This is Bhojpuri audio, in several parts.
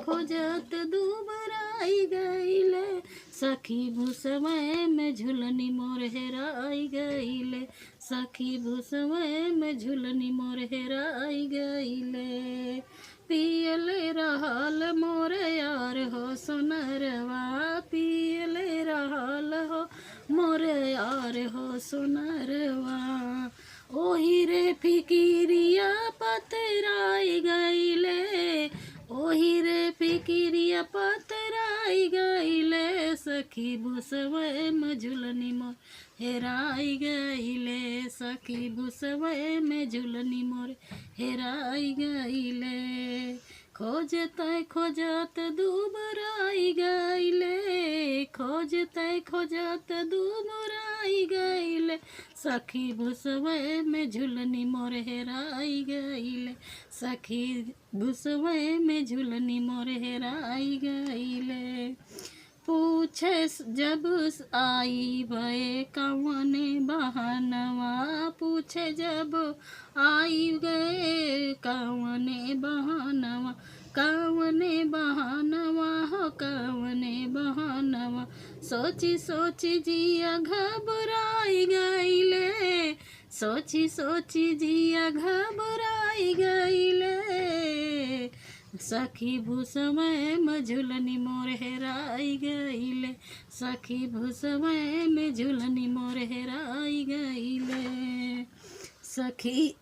खोजत दुबराई गईले, सखी भुसवै में झुलनी मोर हेराई गईले, सखी भुसवै में झुलनी मोर हेराई गईले। पियले रहल मोर यार हो सोनरवा, पियले रहल हो मोर यार हो सोनरवा। ओही रे फिकिरिया पतराई गईले, ओही रे फिकिरिया पतराई गईले, सखी भुसवै में झुलनी मोर हेराई गईले, सखी भुसवै में झुलनी मोर हेराई गईले। खोजत खोजत दुबराई गईले, खोजत खोजत दुबराई गईले, सखी भुसवै में झुलनी मोर हेराई गईले, सखी भुसवै में झुलनी मोर हेराई गईले। पूछे जब आई भये कवने बहनवा, पूछे जब आई गए कवने बहनवा, कवने बहनवा हो कवने बहनवा। सोची सोची जिया घबराई गईले, सोची सोची जिया घबराई गईले, सखी भुसवै में झुलनी मोर हेराई गईले, सखी भुसवै में झुलनी मोर हेराई गईले। सखी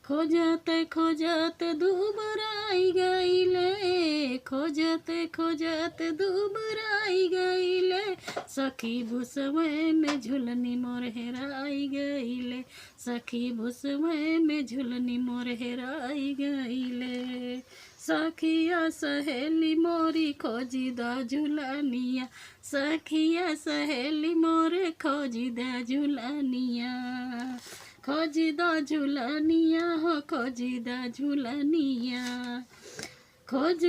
खोजत खोजत दुबराई गईले, खोजत खोजत दुबराई गईले, सखी भुसवै में झुलनी मोर हेराई गईले, सखी भुसवै में झुलनी मोर हेराई गईले। सखिया सहेली मोरी खोजी दा झुलनिया, सखिया सहेली मोरे खोजी दा झुलनिया, खोजी दा झुलनिया हो खोजी दा झुलनिया। खोज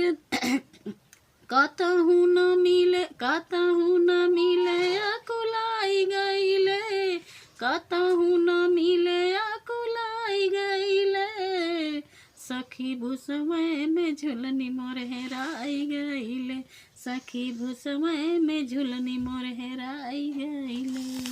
कतहु न मिले, कतहु न मिले अकुलाई गईले, कतहु न मिले अकुलाई गईले, सखी भुसवै में झुलनी मोर हेराई गईले, सखी भुसवै में झुलनी मोर हेराई गईले।